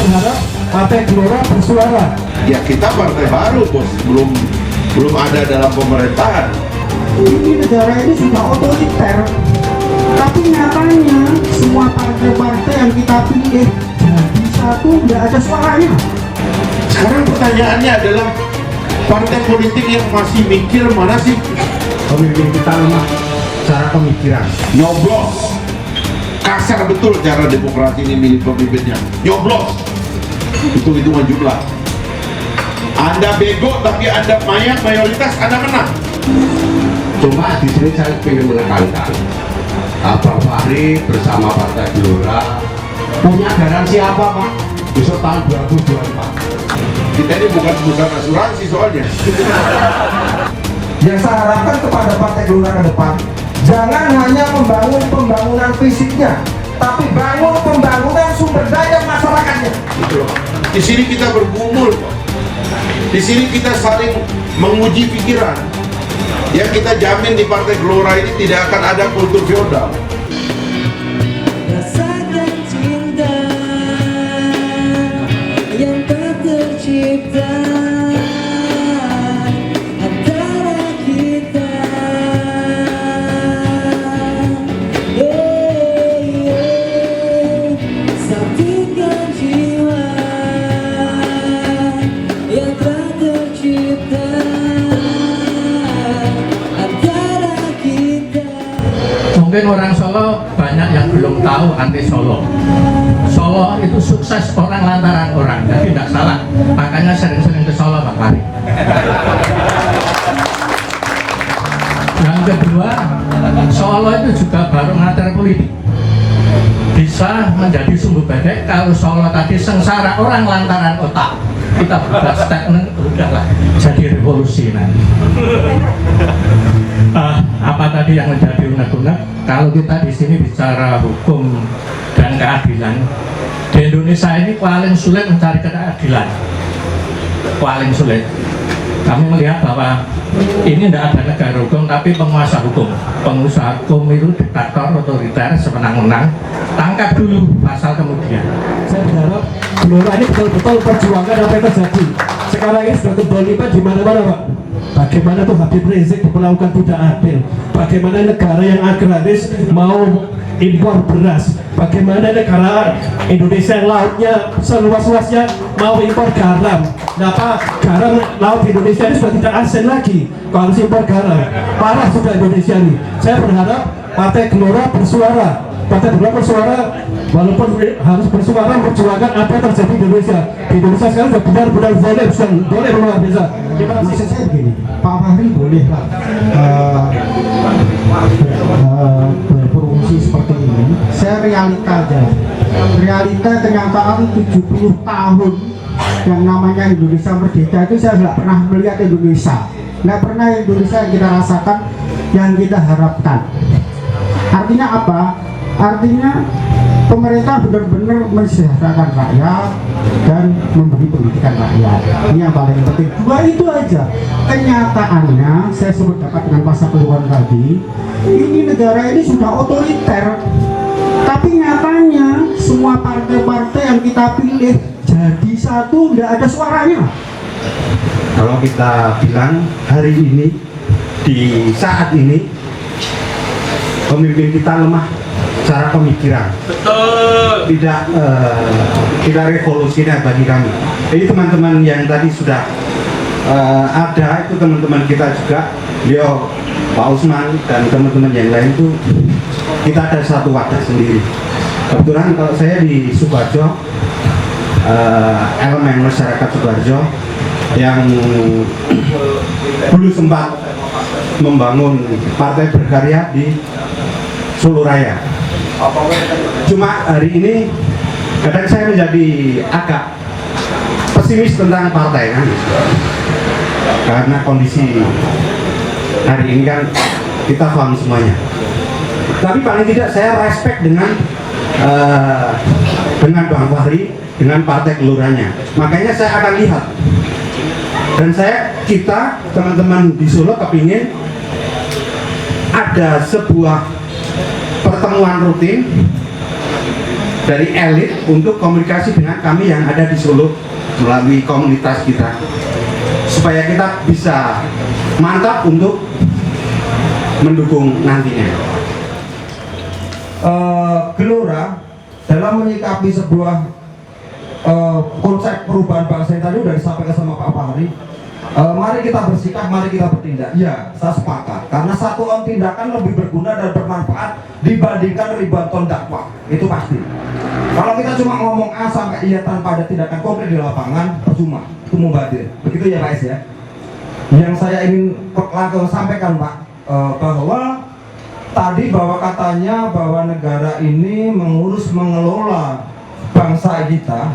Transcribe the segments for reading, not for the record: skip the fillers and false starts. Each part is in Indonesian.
berharap Partai Gelora bersuara. Ya kita partai baru bos, belum ada dalam pemerintahan. Ini negara ini sudah otoriter, tapi nyatanya semua partai-partai yang kita pilih jadi satu nggak ada suaranya. Sekarang pertanyaannya adalah partai politik yang masih mikir mana sih Pemimpin kita lemah cara pemikiran. nyoblos. Kasar betul cara demokrasi ini milik pemimpinnya. Nyoblos. Hitung-hitungan jumlah. Anda bego tapi Anda mayoritas Anda menang. Cuma di sini saya ingin menekankan, Bang Fahri bersama Partai Gelora punya garansi apa Pak? Besok tahun 2024. Kita ini bukan asuransi soalnya. Yang saya harapkan kepada Partai Gelora ke depan, jangan hanya membangun pembangunan fisiknya, tapi bangun pembangunan sumber daya masyarakatnya. Di sini kita bergumul kok. Di sini kita saling menguji pikiran. Yang kita jamin di Partai Gelora ini tidak akan ada kultur feodal. Rasakan cinta yang tak tercipta antara kita. Satukan jiwa yang tak tercipta antara kita. Mungkin orang Solo banyak yang belum tahu anti Solo. Solo itu sukses orang lantaran orang, jadi tidak salah. Makanya sering-sering ke Solo Bang Fahri. Yang kedua, Solo itu juga baru ngatur politik. Bisa menjadi sumbu bedek kalau Solo tadi sengsara orang lantaran otak. Kita berubah statement, udahlah jadi revolusi nanti. Apa tadi yang menjadi unek-unek? Kalau kita di sini bicara hukum dan keadilan, di Indonesia ini paling sulit mencari keadilan, paling sulit. Kami melihat bahwa ini tidak ada negara hukum, tapi penguasa hukum. Pengusaha hukum itu diktator, otoriter, semenang-menang. Tangkap dulu, pasal kemudian. Saya berharap Gelora ini betul-betul perjuangan apa yang terjadi. Sekarang ini sudah kebalikan di mana-mana Pak. Bagaimana tuh Habib Rizik diperlakukan tidak adil. Bagaimana negara yang agraris mau impor beras. Bagaimana negara Indonesia yang lautnya seluas-luasnya mau impor garam. Kenapa garam laut Indonesia ini sudah tidak asing lagi. Kalau harus impor garam, parah sudah Indonesia ini. Saya berharap Partai Gelora bersuara. Partai Gelora bersuara, walaupun harus bersuara memperjuangkan apa yang terjadi di Indonesia. Di Indonesia sekarang sudah benar-benar boleh luar biasa. Maksud saya begini, Pak Fahri bolehlah berfungsi seperti ini. Saya realita aja. Realita kenyataan 70 tahun yang namanya Indonesia merdeka itu saya nggak pernah melihat Indonesia. Nggak pernah Indonesia yang kita rasakan, yang kita harapkan. Artinya apa? Artinya pemerintah benar-benar mensejahterakan rakyat dan memberi pendidikan rakyat. Ini yang paling penting. Dua itu aja. Kenyataannya, saya sempat dapat dengan pasal keluhan tadi, ini negara ini sudah otoriter. Tapi nyatanya semua partai-partai yang kita pilih jadi satu, nggak ada suaranya. Kalau kita bilang hari ini, di saat ini, pemimpin kita lemah cara pemikiran, tidak revolusioner bagi kami. Jadi teman-teman yang tadi sudah ada itu teman-teman kita juga, beliau Pak Usman dan teman-teman yang lain itu kita ada satu wadah sendiri. Kebetulan kalau saya di Sukoharjo, elemen masyarakat Sukoharjo yang dulu sempat membangun partai berkarya di Solo Raya. Cuma hari ini kadang saya menjadi agak pesimis tentang partai kan, karena kondisi hari ini kan kita paham semuanya. Tapi paling tidak saya respect dengan Bang Fahri, dengan Partai Geloranya. Makanya saya akan lihat, dan kita teman-teman di Solo kepingin ada sebuah pertemuan rutin dari elit untuk komunikasi dengan kami yang ada di Solo melalui komunitas kita, supaya kita bisa mantap untuk mendukung nantinya. Gelora dalam menyikapi sebuah konsep perubahan bangsa yang tadi sudah disampaikan sama Pak Fahri, mari kita bersikap, mari kita bertindak. Ya, saya sepakat, karena satu on tindakan lebih berguna dan bermanfaat dibandingkan ribuan ton dakwah, itu pasti. Kalau kita cuma ngomong A sampai iya tanpa ada tindakan konkret di lapangan, percuma, itu mubazir. Begitu ya Pak Es ya. Yang saya ingin langsung sampaikan Pak, bahwa tadi bahwa katanya bahwa negara ini mengurus mengelola bangsa kita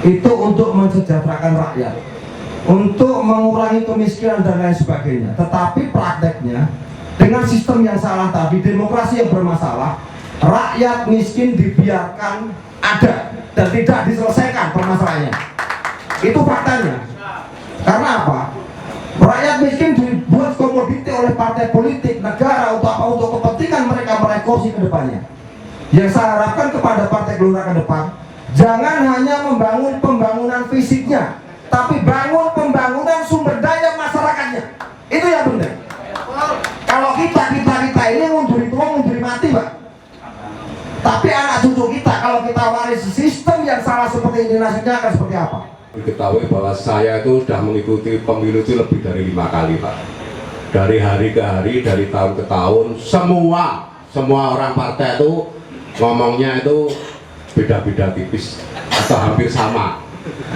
itu untuk mensejahterakan rakyat, untuk mengurangi kemiskinan dan lain sebagainya. Tetapi prakteknya dengan sistem yang salah tadi, demokrasi yang bermasalah, rakyat miskin dibiarkan ada dan tidak diselesaikan permasalahannya. Itu faktanya. Karena apa? Rakyat miskin dibuat komoditi oleh partai politik, negara untuk apa? Untuk kepentingan mereka meraih kursi ke depannya. Yang saya harapkan kepada Partai Gelora ke depan, jangan hanya membangun pembangunan fisiknya, tapi bangun pembangunan sumber daya masyarakatnya. Itu yang penting. Kalau kita ini ngunduri tua, ngunduri mati Pak. Tapi anak cucu kita, kalau kita waris sistem yang salah seperti ini, nasibnya akan seperti apa? Diketahui bahwa saya itu sudah mengikuti pemilu itu lebih dari 5 kali Pak. Dari hari ke hari, dari tahun ke tahun, semua orang partai itu ngomongnya itu beda-beda tipis atau hampir sama.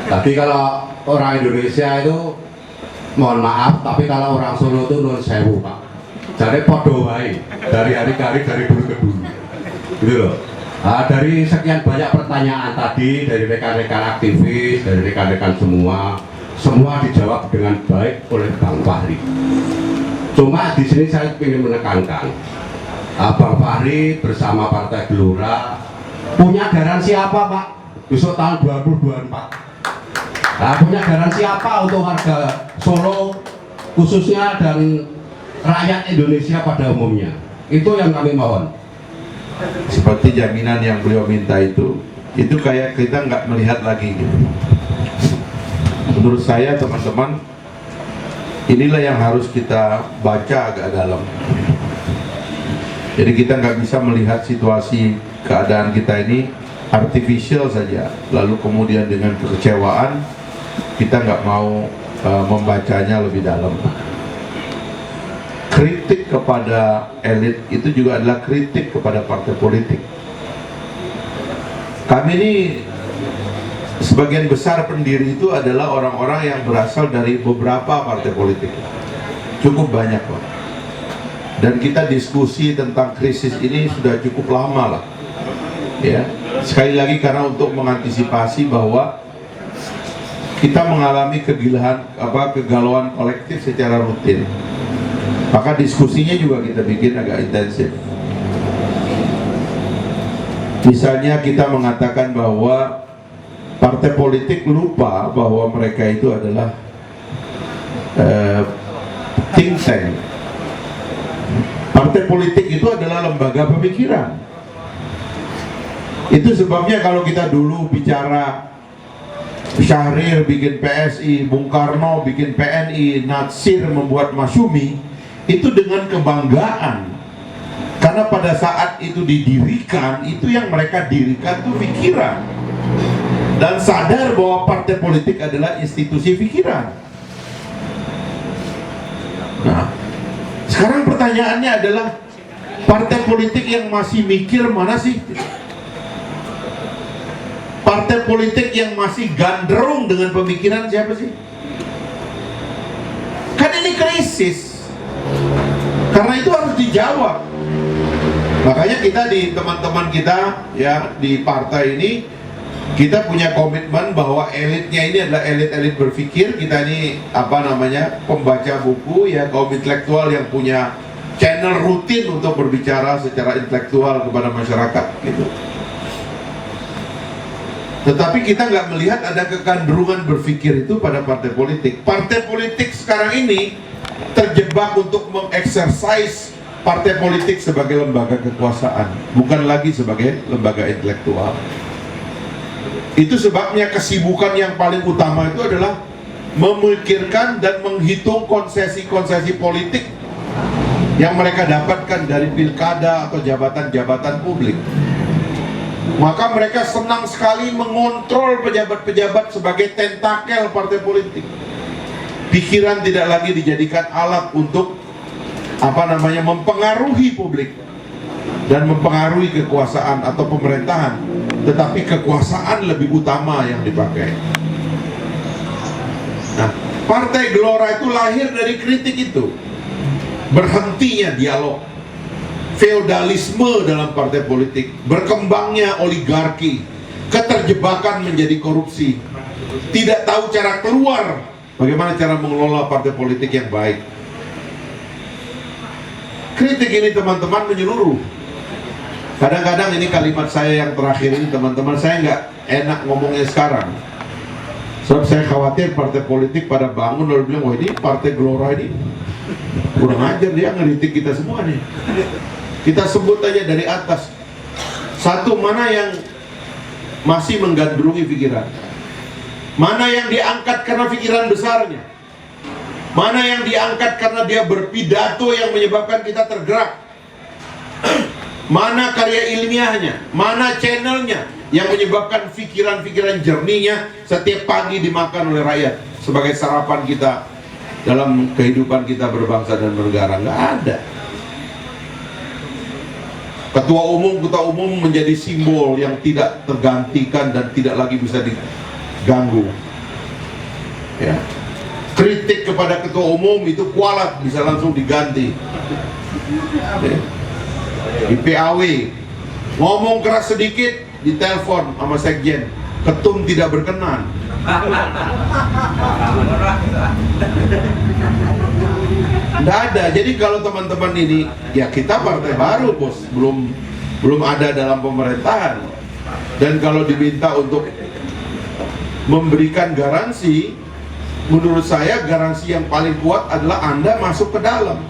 Tapi kalau orang Indonesia itu mohon maaf, tapi kalau orang Solo itu nun sewu Pak. Jadi podo wae dari hari ke hari, dari dulu ke dulu. Gitu loh. Nah, dari sekian banyak pertanyaan tadi dari rekan-rekan aktivis, dari rekan-rekan semua dijawab dengan baik oleh Bang Fahri. Cuma di sini saya ingin menekankan, Bang Fahri bersama Partai Gelora punya garansi apa Pak? Besok tahun 2024. Nah, punya garansi apa untuk warga Solo khususnya dan rakyat Indonesia pada umumnya? Itu yang kami mohon. Seperti jaminan yang beliau minta itu kayak kita nggak melihat lagi gitu. Menurut saya teman-teman, inilah yang harus kita baca agak dalam. Jadi kita nggak bisa melihat situasi keadaan kita ini artificial saja, lalu kemudian dengan kekecewaan kita nggak mau membacanya lebih dalam. Kritik kepada elit itu juga adalah kritik kepada partai politik. Kami ini sebagian besar pendiri itu adalah orang-orang yang berasal dari beberapa partai politik, cukup banyak Pak. Dan kita diskusi tentang krisis ini sudah cukup lama lah, ya. Sekali lagi karena untuk mengantisipasi bahwa kita mengalami kegalauan kolektif secara rutin. Maka diskusinya juga kita bikin agak intensif. Misalnya kita mengatakan bahwa partai politik lupa bahwa mereka itu adalah think tank. Partai politik itu adalah lembaga pemikiran. Itu sebabnya kalau kita dulu bicara Syahrir bikin PSI, Bung Karno bikin PNI, Natsir membuat Masyumi, itu dengan kebanggaan. Karena pada saat itu didirikan, itu yang mereka dirikan itu pikiran. Dan sadar bahwa partai politik adalah institusi pikiran. Nah, sekarang pertanyaannya adalah partai politik yang masih mikir mana sih? Partai politik yang masih gandrung dengan pemikiran siapa sih? Kan ini krisis. Karena itu harus dijawab. Makanya kita di teman-teman kita ya di partai ini, kita punya komitmen bahwa elitnya ini adalah elit-elit berpikir. Kita ini pembaca buku ya, kaum intelektual yang punya channel rutin untuk berbicara secara intelektual kepada masyarakat gitu. Tetapi kita nggak melihat ada kecenderungan berpikir itu pada partai politik. Partai politik sekarang ini terjebak untuk mengeksersis partai politik sebagai lembaga kekuasaan, bukan lagi sebagai lembaga intelektual. Itu sebabnya kesibukan yang paling utama itu adalah memikirkan dan menghitung konsesi-konsesi politik yang mereka dapatkan dari pilkada atau jabatan-jabatan publik. Maka mereka senang sekali mengontrol pejabat-pejabat sebagai tentakel partai politik. Pikiran tidak lagi dijadikan alat untuk mempengaruhi publik dan mempengaruhi kekuasaan atau pemerintahan, tetapi kekuasaan lebih utama yang dipakai. Nah, Partai Gelora itu lahir dari kritik itu. Berhentinya dialog, feodalisme dalam partai politik, berkembangnya oligarki, keterjebakan menjadi korupsi, tidak tahu cara keluar, bagaimana cara mengelola partai politik yang baik. Kritik ini teman-teman menyeluruh. Kadang-kadang ini kalimat saya yang terakhir ini teman-teman, saya nggak enak ngomongnya sekarang. Sebab saya khawatir partai politik pada bangun lalu bilang, wah ini Partai Gelora ini kurang ajar, dia ngeritik kita semua nih. Kita sebut aja dari atas. Satu, mana yang masih menggandrungi pikiran? Mana yang diangkat karena pikiran besarnya? Mana yang diangkat karena dia berpidato yang menyebabkan kita tergerak? Mana karya ilmiahnya? Mana channelnya yang menyebabkan pikiran-pikiran jernihnya setiap pagi dimakan oleh rakyat sebagai sarapan kita dalam kehidupan kita berbangsa dan bernegara? Nggak ada. Ketua umum menjadi simbol yang tidak tergantikan dan tidak lagi bisa diganggu. Ya. Kritik kepada ketua umum itu kualat, bisa langsung diganti. Ya. Di PAW ngomong keras sedikit ditelepon sama sekjen, ketum tidak berkenan. Nggak ada. Jadi kalau teman-teman ini, ya kita partai baru bos, belum ada dalam pemerintahan. Dan kalau diminta untuk memberikan garansi, menurut saya garansi yang paling kuat adalah Anda masuk ke dalam.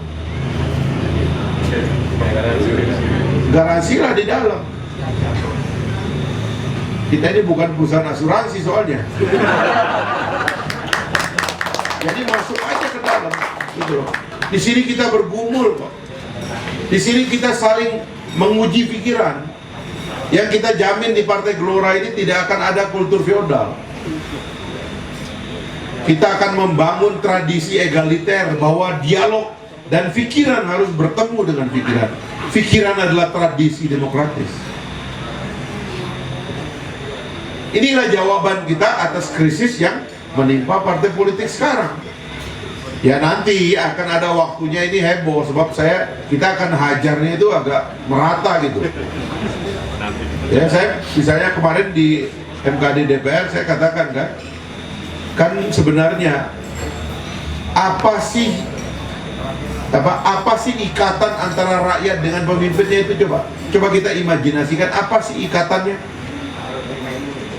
Garansilah di dalam. Kita ini bukan perusahaan asuransi soalnya. Jadi masuk aja ke dalam, gitu loh. Di sini kita bergumul kok. Di sini kita saling menguji pikiran. Yang kita jamin di Partai Gelora ini tidak akan ada kultur feodal. Kita akan membangun tradisi egaliter bahwa dialog dan pikiran harus bertemu dengan pikiran. Pikiran adalah tradisi demokratis. Inilah jawaban kita atas krisis yang menimpa partai politik sekarang. Ya nanti akan ada waktunya ini heboh, sebab kita akan hajarnya itu agak merata gitu. Ya saya misalnya kemarin di MKD DPR saya katakan kan sebenarnya apa sih ikatan antara rakyat dengan pemimpinnya itu, coba kita imajinasikan apa sih ikatannya?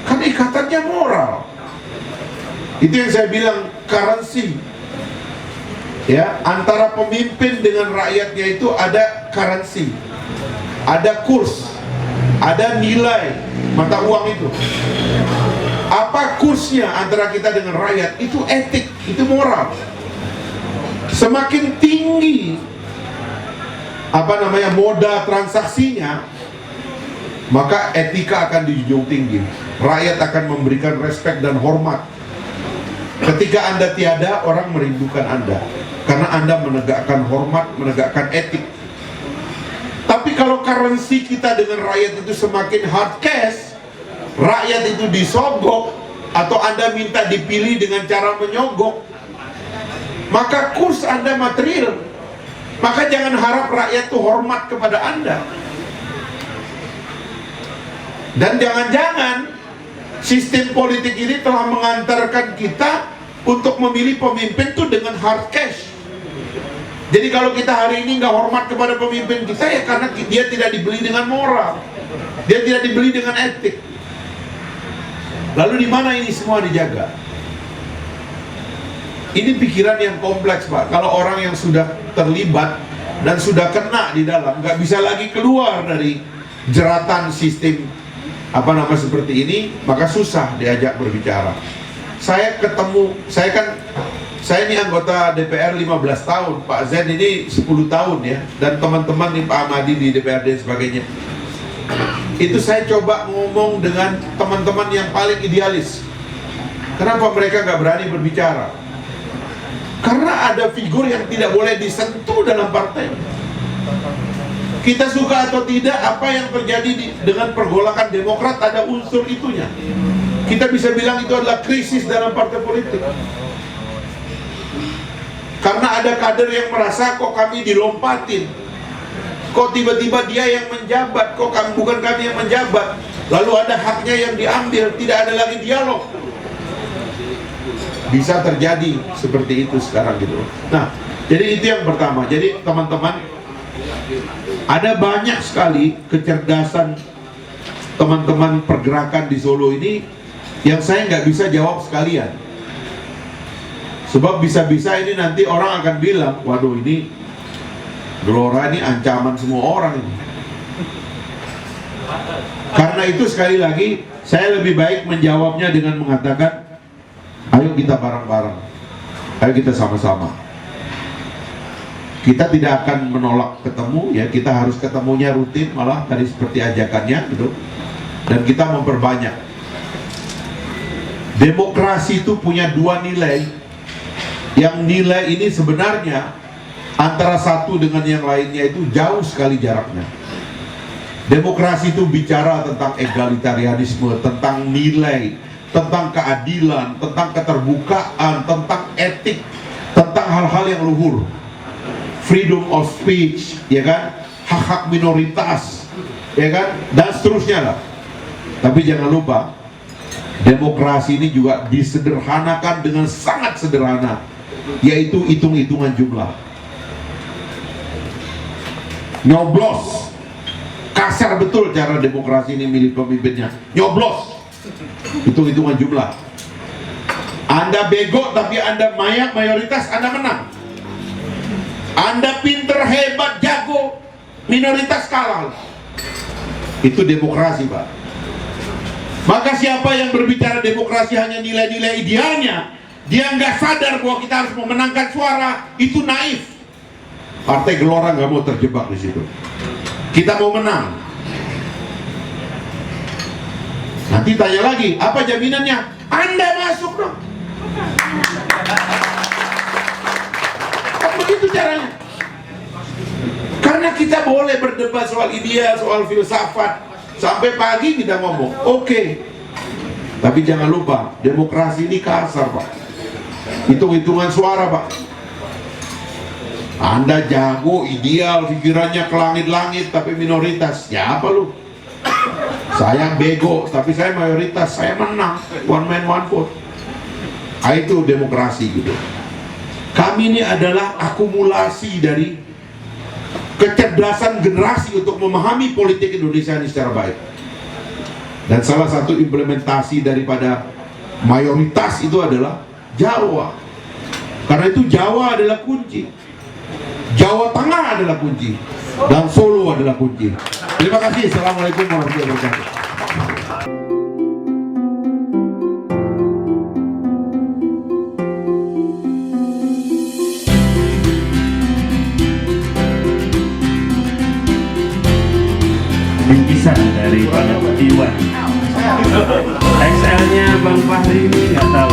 Kan ikatannya moral. Itu yang saya bilang currency. Ya, antara pemimpin dengan rakyatnya itu ada currency, ada kurs, ada nilai mata uang itu. Apa kursnya antara kita dengan rakyat? Itu etik, itu moral. Semakin tinggi moda transaksinya, maka etika akan dijunjung tinggi. Rakyat akan memberikan respek dan hormat. Ketika Anda tiada, orang merindukan Anda karena Anda menegakkan hormat, menegakkan etik. Tapi kalau currency kita dengan rakyat itu semakin hard cash, rakyat itu disogok, atau Anda minta dipilih dengan cara menyogok, maka kurs Anda material. Maka jangan harap rakyat itu hormat kepada Anda. Dan jangan-jangan sistem politik ini telah mengantarkan kita untuk memilih pemimpin itu dengan hard cash. Jadi kalau kita hari ini nggak hormat kepada pemimpin kita, ya karena dia tidak dibeli dengan moral, dia tidak dibeli dengan etik. Lalu di mana ini semua dijaga? Ini pikiran yang kompleks, Pak. Kalau orang yang sudah terlibat dan sudah kena di dalam, nggak bisa lagi keluar dari jeratan sistem seperti ini, maka susah diajak berbicara. Saya ini anggota DPR 15 tahun, Pak Zen ini 10 tahun ya, dan teman-teman nih Pak Ahmadi di DPRD dan sebagainya. Itu saya coba ngomong dengan teman-teman yang paling idealis. Kenapa mereka nggak berani berbicara? Karena ada figur yang tidak boleh disentuh dalam partai. Kita suka atau tidak, apa yang terjadi dengan pergolakan Demokrat ada unsur itunya. Kita bisa bilang itu adalah krisis dalam partai politik. Karena ada kader yang merasa kok kami dilompatin, kok tiba-tiba dia yang menjabat, kok bukan kami yang menjabat. Lalu ada haknya yang diambil, tidak ada lagi dialog. Bisa terjadi seperti itu sekarang gitu. Nah, jadi itu yang pertama. Jadi teman-teman, ada banyak sekali kecerdasan teman-teman pergerakan di Solo ini yang saya nggak bisa jawab sekalian. Sebab bisa-bisa ini nanti orang akan bilang, waduh ini Gelora ini ancaman semua orang ini. Karena itu sekali lagi saya lebih baik menjawabnya dengan mengatakan, ayo kita bareng-bareng, ayo kita sama-sama. Kita tidak akan menolak ketemu ya, kita harus ketemunya rutin, malah tadi seperti ajakannya gitu. Dan kita memperbanyak. Demokrasi itu punya dua nilai, yang nilai ini sebenarnya antara satu dengan yang lainnya itu jauh sekali jaraknya. Demokrasi itu bicara tentang egalitarianisme, tentang nilai, tentang keadilan, tentang keterbukaan, tentang etik, tentang hal-hal yang luhur. Freedom of speech, ya kan? Hak-hak minoritas, ya kan? Dan seterusnya lah. Tapi jangan lupa, demokrasi ini juga disederhanakan dengan sangat sederhana, yaitu hitung-hitungan jumlah. Nyoblos. Kasar betul cara demokrasi ini milih pemimpinnya. Nyoblos. Hitung-hitungan jumlah. Anda bego tapi Anda mayoritas, Anda menang. Anda pinter, hebat, jago, minoritas kalah. Itu demokrasi, Pak. Maka siapa yang berbicara demokrasi hanya nilai-nilai idealnya, dia nggak sadar bahwa kita harus memenangkan suara, itu naif. Partai Gelora nggak mau terjebak di situ. Kita mau menang. Nanti tanya lagi, apa jaminannya? Anda masuk dong. Begitu caranya. Karena kita boleh berdebat soal ideal, soal filsafat, sampai pagi kita ngomong, oke. Tapi jangan lupa, demokrasi ini kasar, Pak. Hitung-hitungan suara, Pak. Anda jago, ideal, pikirannya ke langit-langit, tapi minoritas. Ya apa lu? Saya bego, tapi saya mayoritas, saya menang. One man, one vote. Nah, itu demokrasi gitu. Kami ini adalah akumulasi dari kecerdasan generasi untuk memahami politik Indonesia ini secara baik. Dan salah satu implementasi daripada mayoritas itu adalah Jawa. Karena itu Jawa adalah kunci. Jawa Tengah adalah kunci. Dan Solo adalah kunci. Terima kasih. Assalamualaikum warahmatullahi wabarakatuh. Bingkisan dari Pak Iwan. XL-nya Bang Fahri ini nggak tahu.